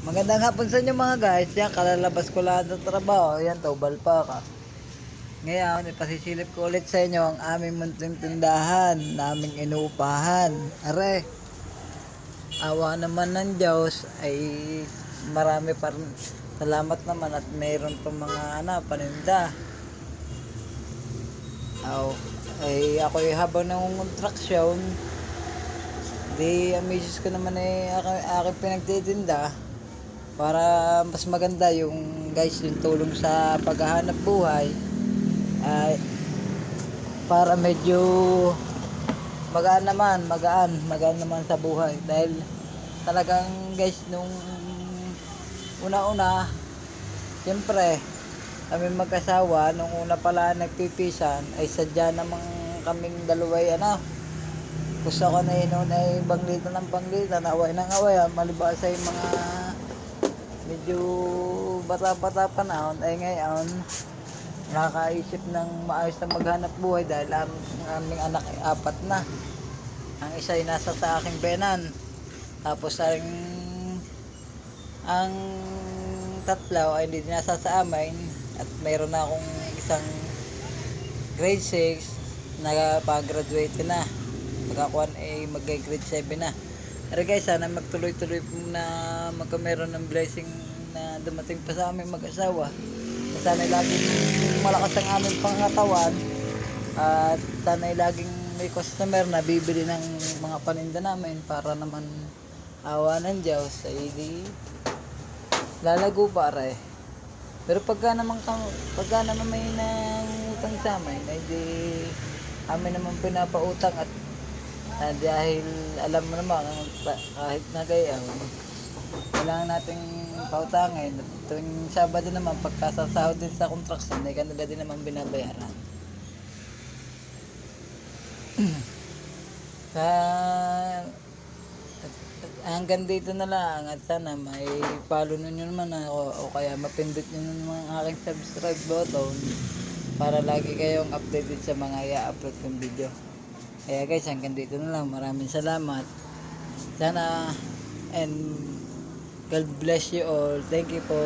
Magandang hapon sa inyo mga guys. Yan, kalalabas ko lang sa trabaho. Yan, tawbal pa ka. Ngayon, ipasisilip ko ulit sa inyo ang aming munting tindahan, naming inuupahan. Are, awa naman ng Diyos ay marami pa rin. Salamat naman at mayroon pa mga paninda. Ay ako'y habang nangungontraksyon, di ang misis ko naman ay aking pinagtitinda para mas maganda yung guys yung tulong sa paghahanap buhay ay para medyo magaan naman sa buhay dahil talagang guys nung una siyempre kami mag-asawa nung una pala nagpipisan ay sadya namang kaming dalaway gusto ko na yun ay banglitan ng banglitan, away ng away malibasa yung mga medyo bata-bata pa na ay ngayon nakakaisip ng maayos na maghanap buhay dahil ang aming anak ay 4 na. Ang isa ay nasa sa aking benan, tapos ang tatlo ay hindi nasa sa amin at mayroon na akong isang grade 6 na pag-graduate na, pagkakuan ay mag-grade 7 na. Pero guys, sana magtuloy-tuloy na magkameron ng blessing na dumating pa sa aming mag-asawa. Sana laging malakas ang aming pangatawan at sana laging may customer na bibili ng mga paninda namin para naman awa ng Diyos ay di lalago pare. Pero pagka naman may nangutang sa amin ay di amin naman pinapautang at dahil alam mo naman kahit na gaya kailangan nating pautangin at tuwing Sabado naman pagkasasahod din sa construction ay kanila din naman binabayaran. Hanggang dito na lang at sana may follow nyo naman ako o kaya mapindot nyo naman ang aking subscribe button para lagi kayong updated sa mga i-upload kong video. Kaya guys, hanggang dito na lang. Maraming salamat. Sana and God bless you all. Thank you po.